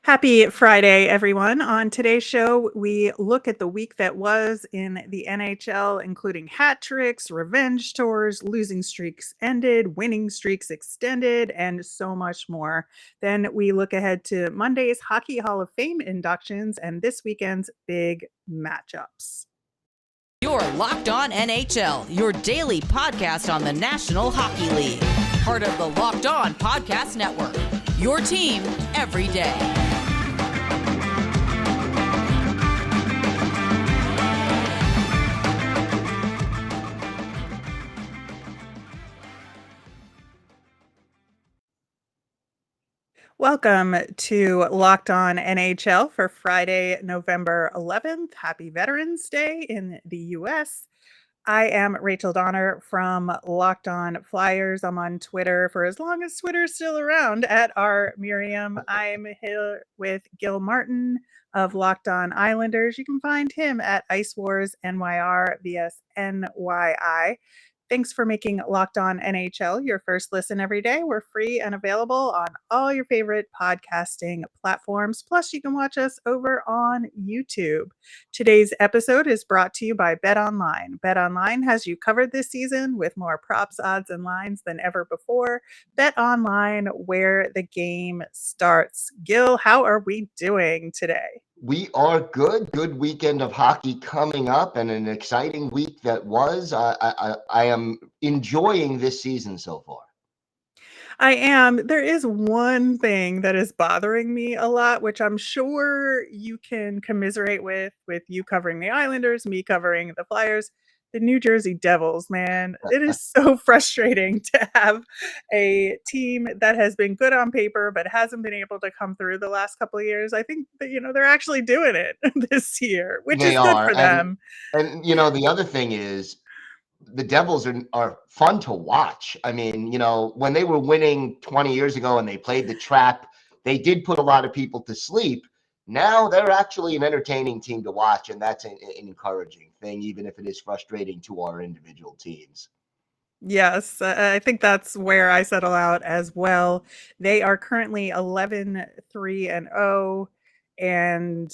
Happy Friday, everyone. On today's show, we look at the week that was in the NHL, including hat tricks, revenge tours, losing streaks ended, winning streaks extended, and so much more. Then we look ahead to Monday's Hockey Hall of Fame inductions and this weekend's big matchups. You're Locked On NHL, your daily podcast on the National Hockey League. Part of the Locked On Podcast Network, your team every day. Welcome to Locked On NHL for Friday, November 11th. Happy Veterans Day in the US. I am Rachel Donner from Locked On Flyers. I'm on Twitter for as long as Twitter's still around at R Miriam. I'm here with Gil Martin of Locked On Islanders. You can find him at Ice Wars NYR vs NYI. Thanks for making Locked On NHL your first listen every day. We're free and available on all your favorite podcasting platforms. Plus, you can watch us over on YouTube. Today's episode is brought to you by BetOnline. BetOnline has you covered this season with more props, odds, and lines than ever before. BetOnline, where the game starts. Gil, how are we doing today? We are good. Good weekend of hockey coming up and an exciting week that was. I am enjoying this season so far. I am. There is one thing that is bothering me a lot, which I'm sure you can commiserate with you covering the Islanders, me covering the Flyers. The New Jersey Devils, man. It is so frustrating to have a team that has been good on paper but hasn't been able to come through the last couple of years. I think that they're actually doing it this year, which They is good are. for them. And the other thing is the Devils are fun to watch. I mean, when they were winning 20 years ago and they played the trap, they did put a lot of people to sleep. Now they're actually an entertaining team to watch, and that's an encouraging thing, even if it is frustrating to our individual teams. Yes, I think that's where I settle out as well. They are currently 11-3-0, and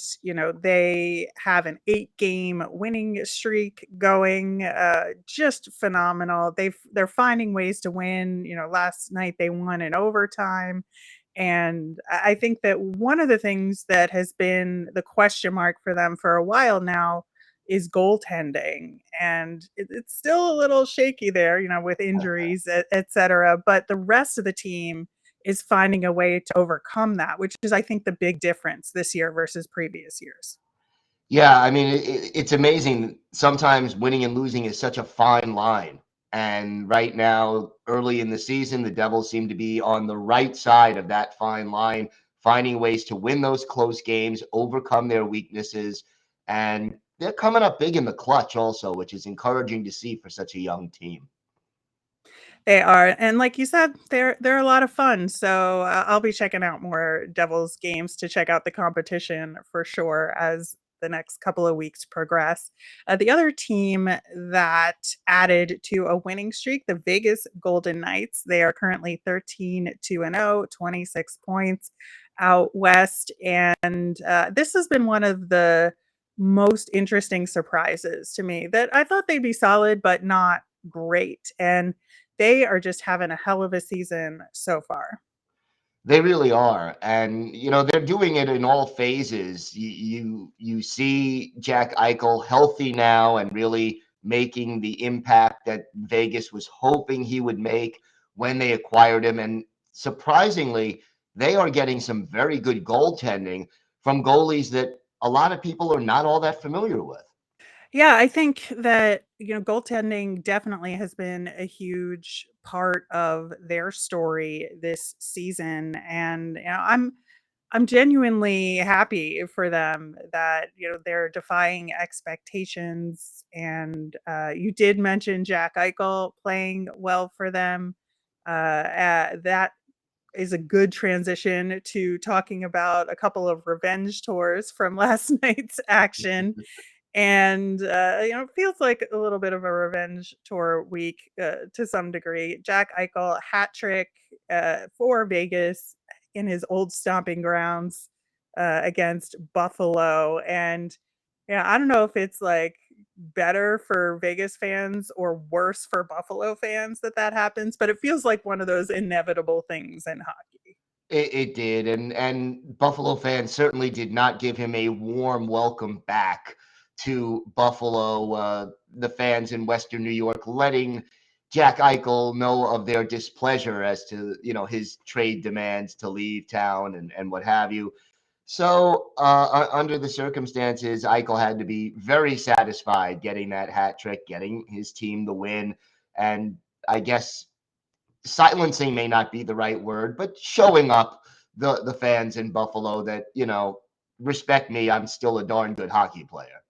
they have an 8-game winning streak going. Just phenomenal. They're finding ways to win. Last night they won in overtime. And I think that one of the things that has been the question mark for them for a while now is goaltending. And it's still a little shaky there, with injuries, et cetera. But the rest of the team is finding a way to overcome that, which is, I think, the big difference this year versus previous years. Yeah, I mean, it's amazing. Sometimes winning and losing is such a fine line. And right now, early in the season, the Devils seem to be on the right side of that fine line, finding ways to win those close games, overcome their weaknesses. And they're coming up big in the clutch also, which is encouraging to see for such a young team. They are, and like you said, they're a lot of fun. So I'll be checking out more Devils games to check out the competition for sure as the next couple of weeks progress. The other team that added to a winning streak, the Vegas Golden Knights, they are currently 13-0, 26 points out west, and this has been one of the most interesting surprises to me. That I thought they'd be solid, but not great, and they are just having a hell of a season so far. They really are, and they're doing it in all phases. You see Jack Eichel healthy now and really making the impact that Vegas was hoping he would make when they acquired him. And surprisingly, they are getting some very good goaltending from goalies that a lot of people are not all that familiar with. Yeah, I think that, goaltending definitely has been a huge part of their story this season. And I'm genuinely happy for them that, they're defying expectations. And you did mention Jack Eichel playing well for them. That is a good transition to talking about a couple of revenge tours from last night's action. And, it feels like a little bit of a revenge tour week to some degree. Jack Eichel hat trick for Vegas in his old stomping grounds. against Buffalo. And yeah, I don't know if it's like better for Vegas fans or worse for Buffalo fans that that happens, but it feels like one of those inevitable things in hockey. It did, and Buffalo fans certainly did not give him a warm welcome back to Buffalo. The fans in Western New York letting Jack Eichel know of their displeasure as to his trade demands to leave town and what have you. So under the circumstances, Eichel had to be very satisfied getting that hat trick, getting his team the win, and I guess silencing may not be the right word, but showing up the fans in Buffalo that, respect me, I'm still a darn good hockey player.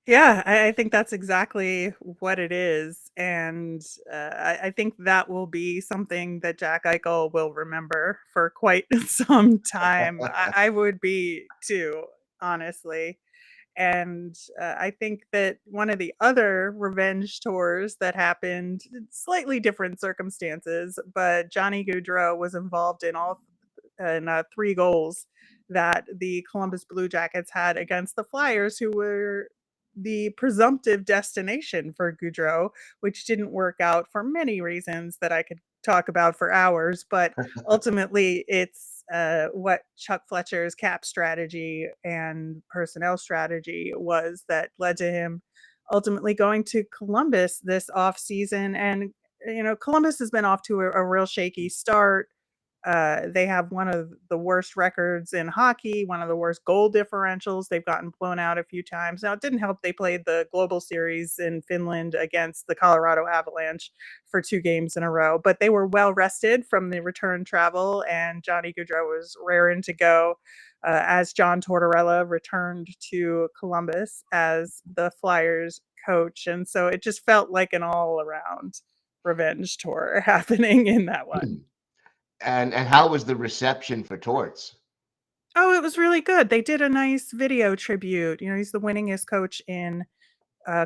Yeah, I think that's exactly what it is. And I think that will be something that Jack Eichel will remember for quite some time. I would be too, honestly. And I think that one of the other revenge tours that happened, slightly different circumstances, but Johnny Gaudreau was involved in all in 3 goals that the Columbus Blue Jackets had against the Flyers, who were the presumptive destination for Gaudreau, which didn't work out for many reasons that I could talk about for hours. But ultimately, it's what Chuck Fletcher's cap strategy and personnel strategy was that led to him ultimately going to Columbus this off season. And Columbus has been off to a real shaky start. They have one of the worst records in hockey, one of the worst goal differentials. They've gotten blown out a few times. Now, it didn't help they played the Global Series in Finland against the Colorado Avalanche for 2 games in a row, but they were well rested from the return travel, and Johnny Gaudreau was raring to go as John Tortorella returned to Columbus as the Flyers coach. And so it just felt like an all around revenge tour happening in that one. And how was the reception for Torts? Oh, it was really good. They did a nice video tribute. He's the winningest coach in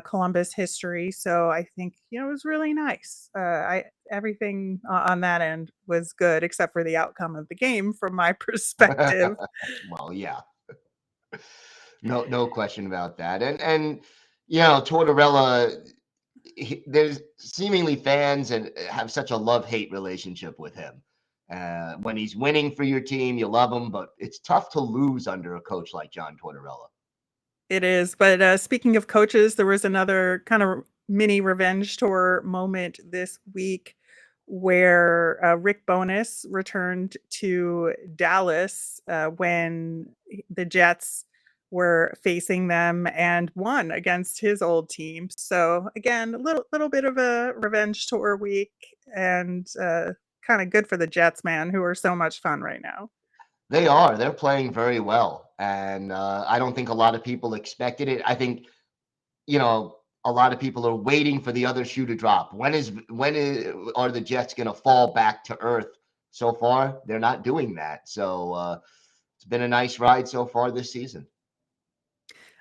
Columbus history, so I think it was really nice. I Everything on that end was good, except for the outcome of the game, from my perspective. Well, yeah, no question about that. And Tortorella, there's seemingly fans and have such a love-hate relationship with him. When he's winning for your team, you love him, but it's tough to lose under a coach like John Tortorella. It is, but speaking of coaches, there was another kind of mini revenge tour moment this week where Rick Bowness returned to Dallas when the Jets were facing them and won against his old team. So again, a little bit of a revenge tour week, and kind of good for the Jets, man, who are so much fun right now. They are. They're playing very well, and I don't think a lot of people expected it. I think a lot of people are waiting for the other shoe to drop. Are the Jets going to fall back to earth? So far, they're not doing that. So it's been a nice ride so far this season.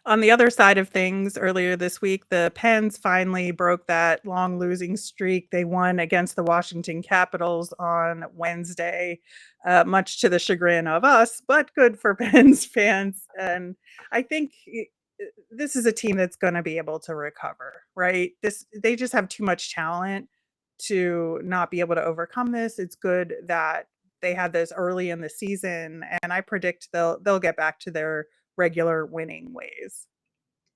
On the other side of things, earlier this week, the Pens finally broke that long losing streak. They won against the Washington Capitals on Wednesday, much to the chagrin of us, but good for Pens fans. And I think this is a team that's going to be able to recover, right? They just have too much talent to not be able to overcome this. It's good that they had this early in the season, and I predict they'll get back to their regular winning ways.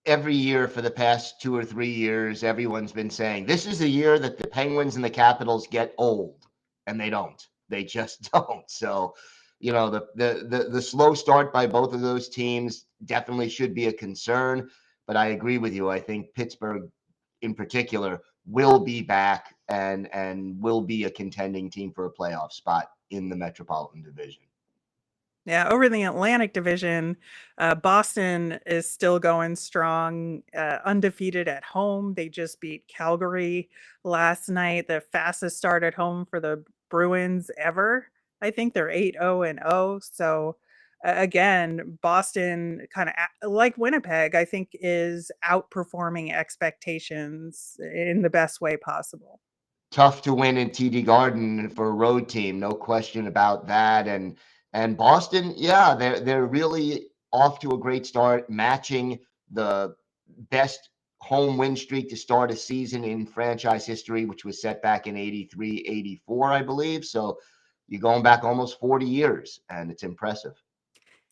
Every year for the past 2 or 3 years, everyone's been saying this is the year that the Penguins and the Capitals get old, and they don't. They just don't. So, the slow start by both of those teams definitely should be a concern. But I agree with you. I think Pittsburgh, in particular, will be back and will be a contending team for a playoff spot in the Metropolitan Division. Yeah, over in the Atlantic Division, Boston is still going strong, undefeated at home. They just beat Calgary last night, the fastest start at home for the Bruins ever. I think they're 8-0-0. So again, Boston kind of like Winnipeg, I think is outperforming expectations in the best way possible. Tough to win in TD Garden for a road team, no question about that. And And Boston, yeah, they're really off to a great start, matching the best home win streak to start a season in franchise history, which was set back in 83, 84, I believe. So you're going back almost 40 years, and it's impressive.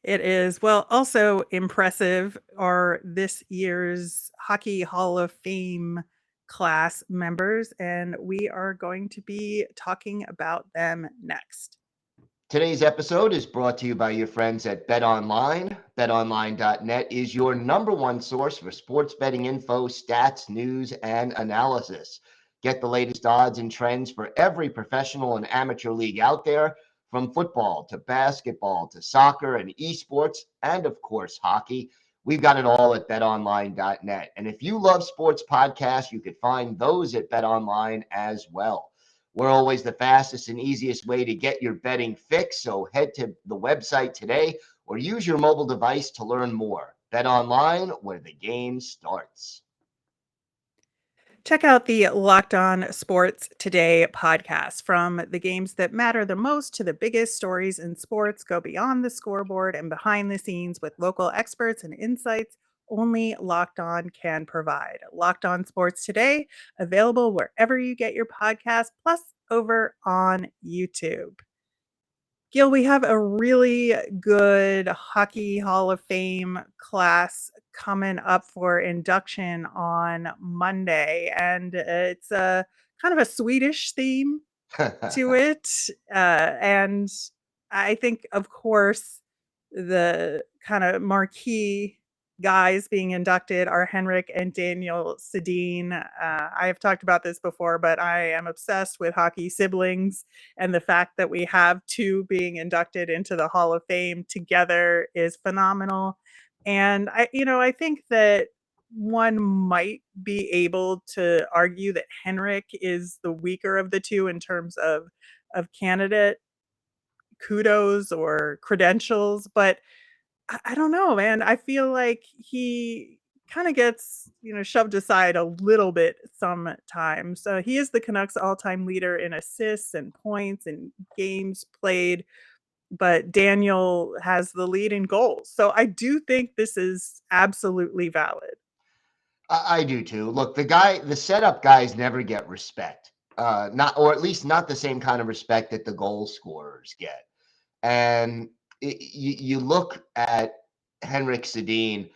It is. Well, also impressive are this year's Hockey Hall of Fame class members, and we are going to be talking about them next. Today's episode is brought to you by your friends at BetOnline. BetOnline.net is your number one source for sports betting info, stats, news, and analysis. Get the latest odds and trends for every professional and amateur league out there, from football to basketball to soccer and esports, and of course, hockey. We've got it all at betonline.net. And if you love sports podcasts, you could find those at BetOnline as well. We're always the fastest and easiest way to get your betting fix. So head to the website today or use your mobile device to learn more. Bet online, where the game starts. Check out the Locked On Sports Today podcast. From the games that matter the most to the biggest stories in sports, go beyond the scoreboard and behind the scenes with local experts and insights only Locked On can provide. Locked On Sports Today, available wherever you get your podcast, plus over on YouTube. Gil, we have a really good Hockey Hall of Fame class coming up for induction on Monday, and it's a kind of a Swedish theme to it. And I think, of course, the kind of marquee guys being inducted are Henrik and Daniel Sedin. I have talked about this before, but I am obsessed with hockey siblings, and the fact that we have two being inducted into the Hall of Fame together is phenomenal. And I think that one might be able to argue that Henrik is the weaker of the two in terms of candidate kudos or credentials, but I don't know, man. I feel like he kind of gets, shoved aside a little bit sometimes. So he is the Canucks all-time leader in assists and points and games played, but Daniel has the lead in goals. So I do think this is absolutely valid. I do too. Look, the setup guys never get respect, not, or at least not the same kind of respect that the goal scorers get. And you look at Henrik Sedin,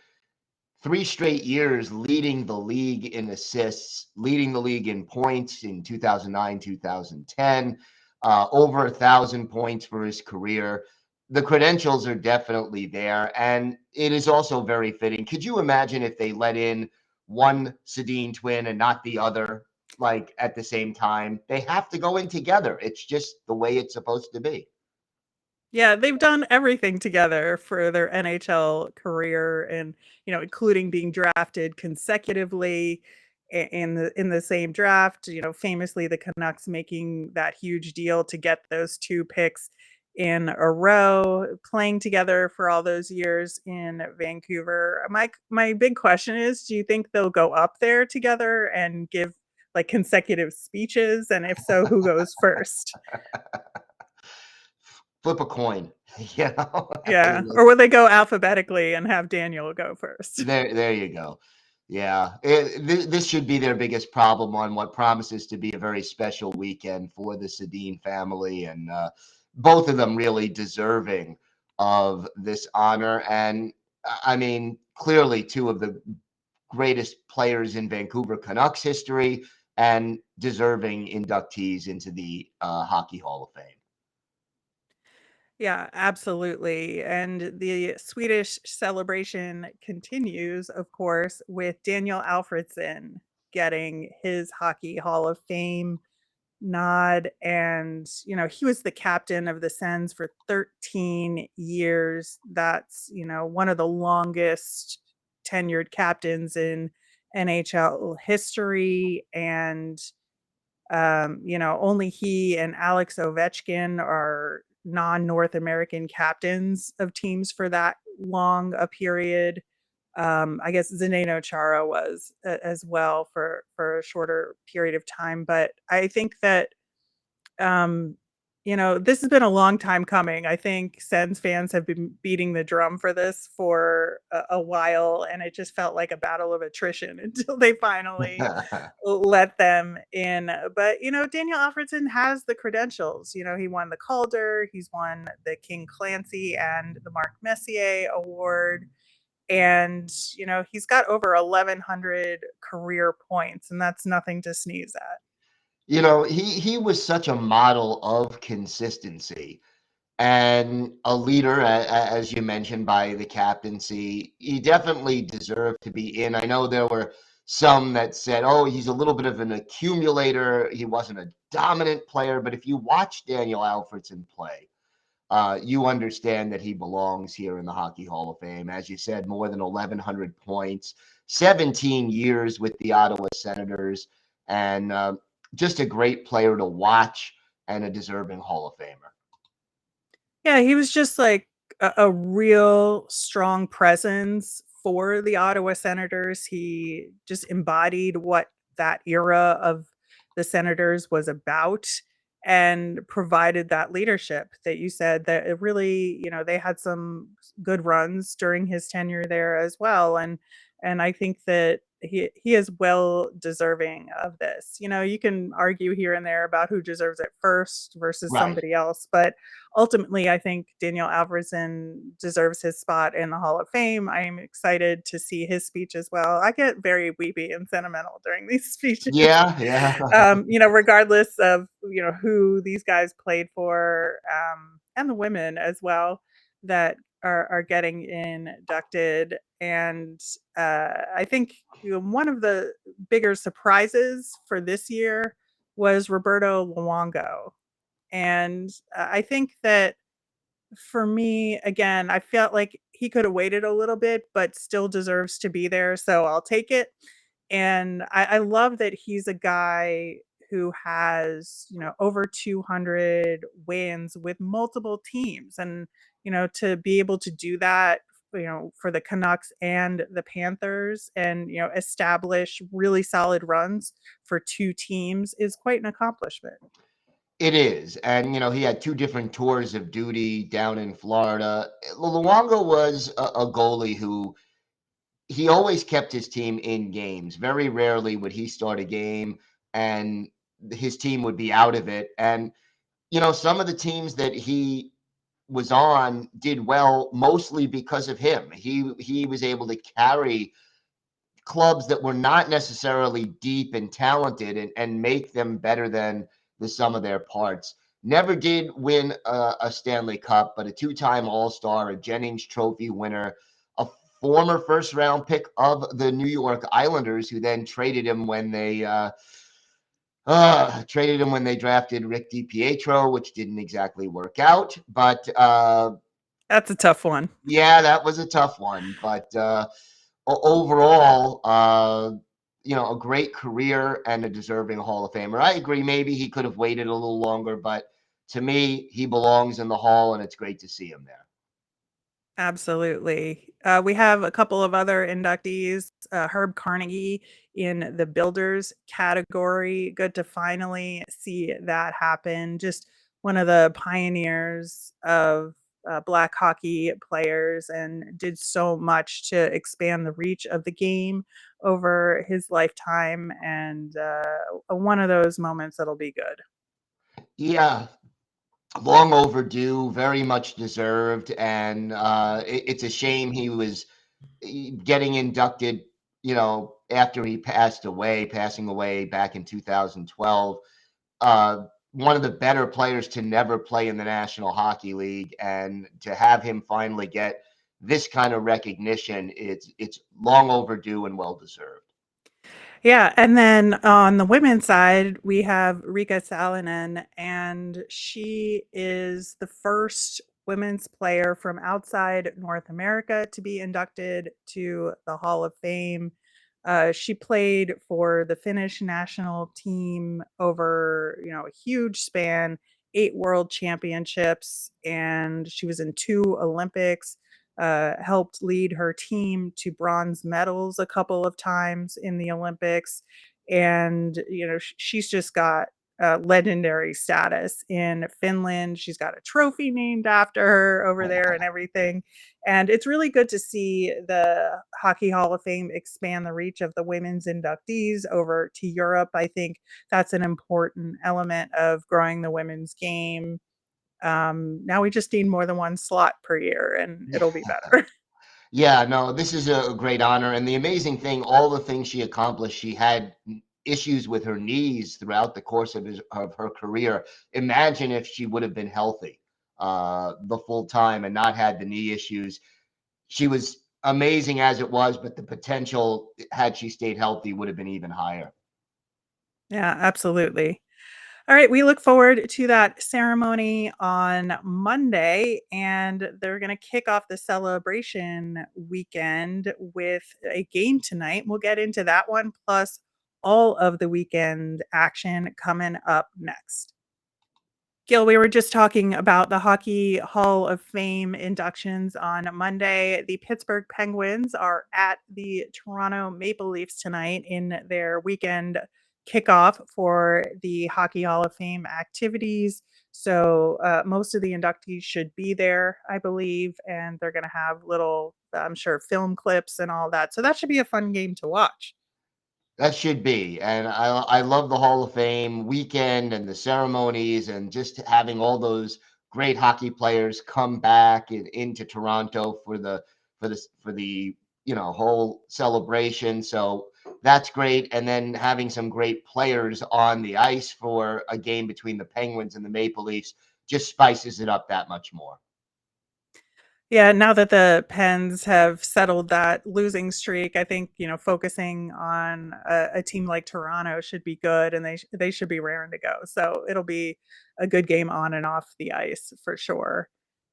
3 straight years leading the league in assists, leading the league in points in 2009, 2010, over 1,000 points for his career. The credentials are definitely there, and it is also very fitting. Could you imagine if they let in one Sedin twin and not the other, like at the same time? They have to go in together. It's just the way it's supposed to be. Yeah, they've done everything together for their NHL career, and including being drafted consecutively in the same draft. Famously the Canucks making that huge deal to get those two picks in a row, playing together for all those years in Vancouver. My big question is, do you think they'll go up there together and give like consecutive speeches? And if so, who goes first? Flip a coin. Yeah, or will they go alphabetically and have Daniel go first? There you go. Yeah, this should be their biggest problem on what promises to be a very special weekend for the Sedin family, and both of them really deserving of this honor. And I mean, clearly two of the greatest players in Vancouver Canucks history and deserving inductees into the Hockey Hall of Fame. Yeah, absolutely. And the Swedish celebration continues, of course, with Daniel Alfredsson getting his Hockey Hall of Fame nod. And, he was the captain of the Sens for 13 years. That's, one of the longest tenured captains in NHL history. And, only he and Alex Ovechkin are non-North American captains of teams for that long a period. I guess Zdeno Chara was as well for a shorter period of time. But I think that um, This has been a long time coming. I think Sens fans have been beating the drum for this for a while, and it just felt like a battle of attrition until they finally let them in. But, Daniel Alfredsson has the credentials. He won the Calder, he's won the King Clancy and the Marc Messier Award. And, he's got over 1,100 career points, and that's nothing to sneeze at. He was such a model of consistency and a leader, as you mentioned, by the captaincy. He definitely deserved to be in. I know there were some that said, oh, he's a little bit of an accumulator. He wasn't a dominant player. But if you watch Daniel Alfredsson play, you understand that he belongs here in the Hockey Hall of Fame. As you said, more than 1,100 points, 17 years with the Ottawa Senators, and just a great player to watch and a deserving Hall of Famer. Yeah, he was just like a real strong presence for the Ottawa Senators. He just embodied what that era of the Senators was about and provided that leadership that you said that it really, they had some good runs during his tenure there as well. And I think that he is well deserving of this. You can argue here and there about who deserves it first versus Right. somebody else, but ultimately, I think Daniel Alfredsson deserves his spot in the Hall of Fame. I am excited to see his speech as well. I get very weepy and sentimental during these speeches. Yeah. Regardless of who these guys played for, and the women as well that are getting inducted. And I think one of the bigger surprises for this year was Roberto Luongo. And I think that for me, again, I felt like he could have waited a little bit, but still deserves to be there. So I'll take it. And I love that he's a guy who has, over 200 wins with multiple teams. And, to be able to do that, for the Canucks and the Panthers and, establish really solid runs for two teams is quite an accomplishment. It is. And, he had two different tours of duty down in Florida. Luongo was a goalie who he always kept his team in games. Very rarely would he start a game and his team would be out of it. And, some of the teams that he was on did well mostly because of him. He was able to carry clubs that were not necessarily deep and talented and make them better than the sum of their parts. Never did win a Stanley Cup, but a two-time All-Star, a Jennings Trophy winner, a former first-round pick of the New York Islanders, who then traded him when they drafted Rick DiPietro, which didn't exactly work out. But that's a tough one. Yeah, that was a tough one. But overall, a great career and a deserving Hall of Famer. I agree. Maybe he could have waited a little longer, but to me, he belongs in the Hall, and it's great to see him there. Absolutely. We have a couple of other inductees. Herb Carnegie in the builders category. Good to finally see that happen. Just one of the pioneers of Black hockey players and did so much to expand the reach of the game over his lifetime. And one of those moments that'll be good. Yeah, long overdue, very much deserved, and it's a shame he was getting inducted, after he passing away back in 2012. One of the better players to never play in the National Hockey League, and to have him finally get this kind of recognition, it's long overdue and well deserved. Yeah, and then on the women's side, we have Riikka Sallinen, and she is the first women's player from outside North America to be inducted to the Hall of Fame. She played for the Finnish national team over, a huge span, 8 world championships, and she was in 2 Olympics. Helped lead her team to bronze medals a couple of times in the Olympics. And, she's just got legendary status in Finland. She's got a trophy named after her over there and everything. And it's really good to see the Hockey Hall of Fame expand the reach of the women's inductees over to Europe. I think that's an important element of growing the women's game. Now we just need more than one slot per year and it'll be better. Yeah, no, this is a great honor. And the amazing thing, all the things she accomplished, she had issues with her knees throughout the course of her career. Imagine if she would have been healthy the full time and not had the knee issues. She was amazing as it was, but the potential, had she stayed healthy, would have been even higher. Yeah, absolutely. All right, we look forward to that ceremony on Monday, and they're going to kick off the celebration weekend with a game tonight. We'll get into that one, plus all of the weekend action coming up next. Gil, we were just talking about the Hockey Hall of Fame inductions on Monday. The Pittsburgh Penguins are at the Toronto Maple Leafs tonight in their weekend kickoff for the Hockey Hall of Fame activities. So most of the inductees should be there, I believe, and they're going to have little, I'm sure, film clips and all that. So that should be a fun game to watch. That should be. And I love the Hall of Fame weekend and the ceremonies and just having all those great hockey players come back into Toronto for the whole celebration. So that's great. And then having some great players on the ice for a game between the Penguins and the Maple Leafs just spices it up that much more. Yeah, now that the Pens have settled that losing streak, I think, focusing on a team like Toronto should be good, and they should be raring to go. So it'll be a good game on and off the ice for sure.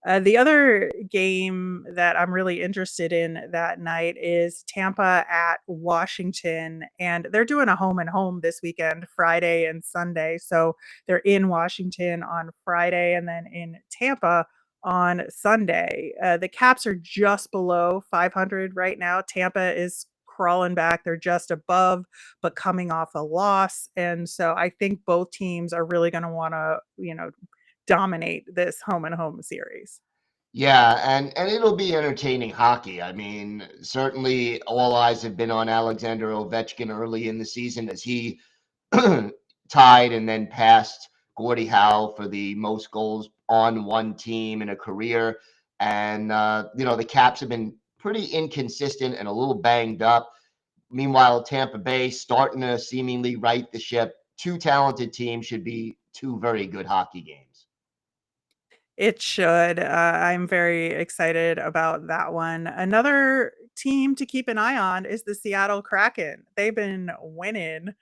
The other game that I'm really interested in that night is Tampa at Washington, and they're doing a home and home this weekend, Friday and Sunday. So they're in Washington on Friday and then in Tampa on Sunday. The Caps are just below 500 right now. Tampa is crawling back. They're just above, but coming off a loss. And so I think both teams are really going to want to, dominate this home and home series. Yeah, and it'll be entertaining hockey. I mean, certainly all eyes have been on Alexander Ovechkin early in the season as he tied and then passed Gordie Howe for the most goals on one team in a career. And the Caps have been pretty inconsistent and a little banged up. Meanwhile, Tampa Bay starting to seemingly right the ship. Two talented teams should be two very good hockey games. It should. I'm very excited about that one. Another team to keep an eye on is the Seattle Kraken. They've been winning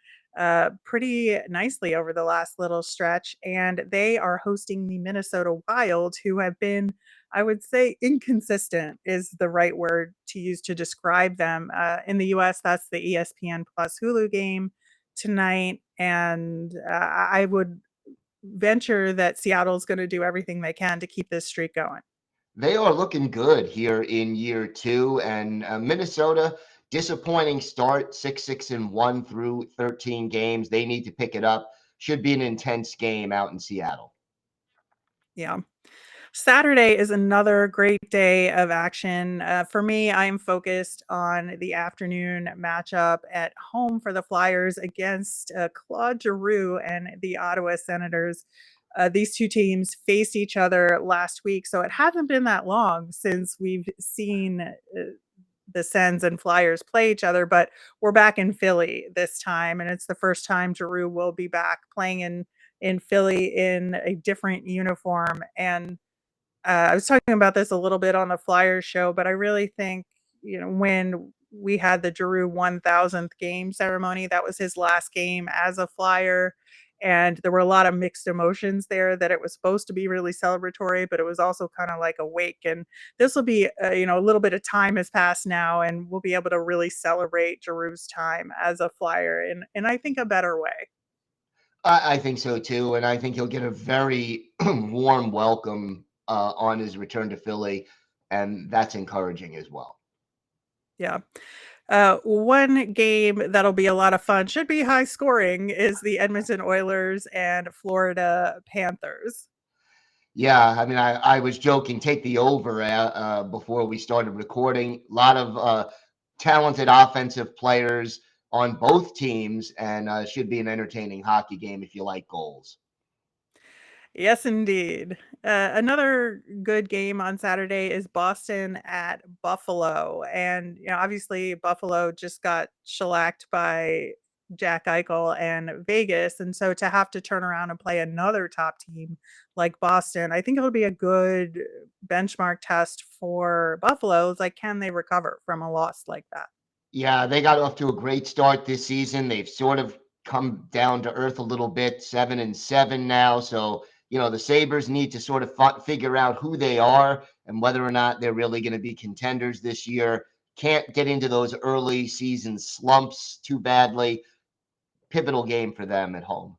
pretty nicely over the last little stretch, and they are hosting the Minnesota Wild, who have been, I would say, inconsistent is the right word to use to describe them. In the US, that's the ESPN Plus Hulu game tonight, and I would venture that Seattle's going to do everything they can to keep this streak going. They are looking good here in year two, and Minnesota disappointing start 6-1 through 13 games. They need to pick it up. Should be an intense game out in Seattle. Yeah. Saturday is another great day of action. For me, I am focused on the afternoon matchup at home for the Flyers against Claude Giroux and the Ottawa Senators. These two teams faced each other last week, so it hasn't been that long since we've seen the Sens and Flyers play each other, but we're back in Philly this time, and it's the first time Giroux will be back playing in Philly in a different uniform. And I was talking about this a little bit on the Flyers show, but I really think, when we had the Giroux 1000th game ceremony, that was his last game as a Flyer. And there were a lot of mixed emotions there that it was supposed to be really celebratory, but it was also kind of like a wake. And this will be, a little bit of time has passed now, and we'll be able to really celebrate Giroux's time as a Flyer in I think, a better way. I think so too, and I think he'll get a very warm welcome on his return to Philly, and that's encouraging as well. Yeah. One game that'll be a lot of fun, should be high scoring, is the Edmonton Oilers and Florida Panthers. Yeah, I mean, I was joking, take the over before we started recording. A lot of talented offensive players on both teams, and should be an entertaining hockey game if you like goals. Yes, indeed. Another good game on Saturday is Boston at Buffalo. And, obviously, Buffalo just got shellacked by Jack Eichel and Vegas. And so to have to turn around and play another top team like Boston, I think it'll be a good benchmark test for Buffalo. It's like, can they recover from a loss like that? Yeah, they got off to a great start this season. They've sort of come down to earth a little bit, 7-7 now. So, the Sabres need to sort of figure out who they are and whether or not they're really going to be contenders this year. Can't get into those early season slumps too badly. Pivotal game for them at home.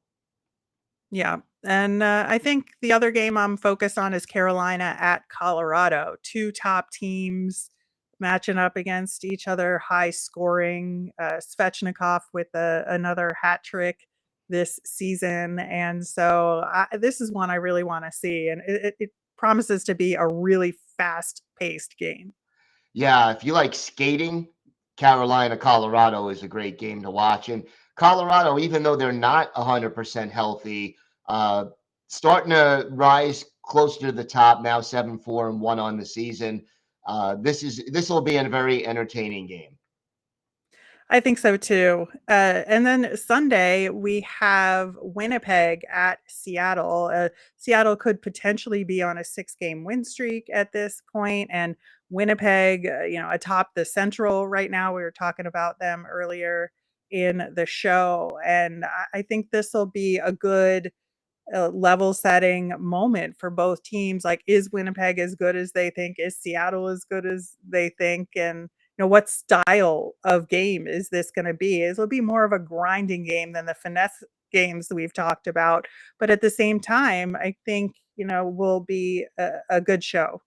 Yeah. And I think the other game I'm focused on is Carolina at Colorado. Two top teams matching up against each other, high scoring. Svechnikov with another hat trick this season. And so this is one I really want to see. And it promises to be a really fast paced game. Yeah, if you like skating, Carolina, Colorado is a great game to watch. And Colorado, even though they're not 100% healthy, uh, starting to rise closer to the top now, 7-4-1 on the season. This will be a very entertaining game. I think so too. And then Sunday, we have Winnipeg at Seattle. Seattle could potentially be on a 6-game win streak at this point, and Winnipeg, atop the Central right now. We were talking about them earlier in the show, and I think this will be a good level setting moment for both teams. Like, is Winnipeg as good as they think? Is Seattle as good as they think? And what style of game is this going to be? It'll be more of a grinding game than the finesse games that we've talked about. But at the same time, I think, will be a good show.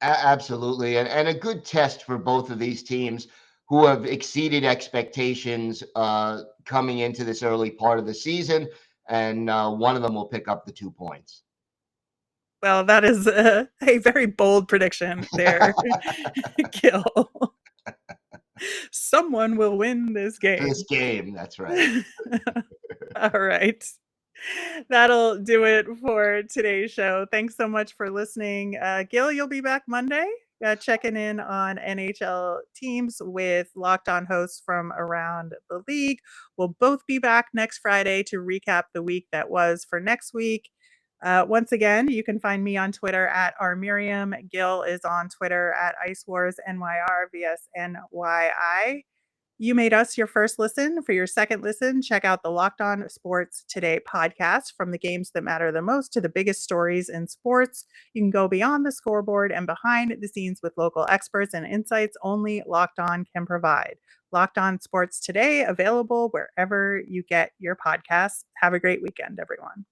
Absolutely. And a good test for both of these teams who have exceeded expectations coming into this early part of the season. And one of them will pick up the 2 points. Well, that is a very bold prediction there, Gil. Someone will win this game. This game, that's right. All right. That'll do it for today's show. Thanks so much for listening. Gil, you'll be back Monday, checking in on NHL teams with Locked On hosts from around the league. We'll both be back next Friday to recap the week that was for next week. Once again, you can find me on Twitter at rmiriam. Gil is on Twitter at IceWarsNYR, You made us your first listen. For your second listen, check out the Locked On Sports Today podcast. From the games that matter the most to the biggest stories in sports, you can go beyond the scoreboard and behind the scenes with local experts and insights only Locked On can provide. Locked On Sports Today, available wherever you get your podcasts. Have a great weekend, everyone.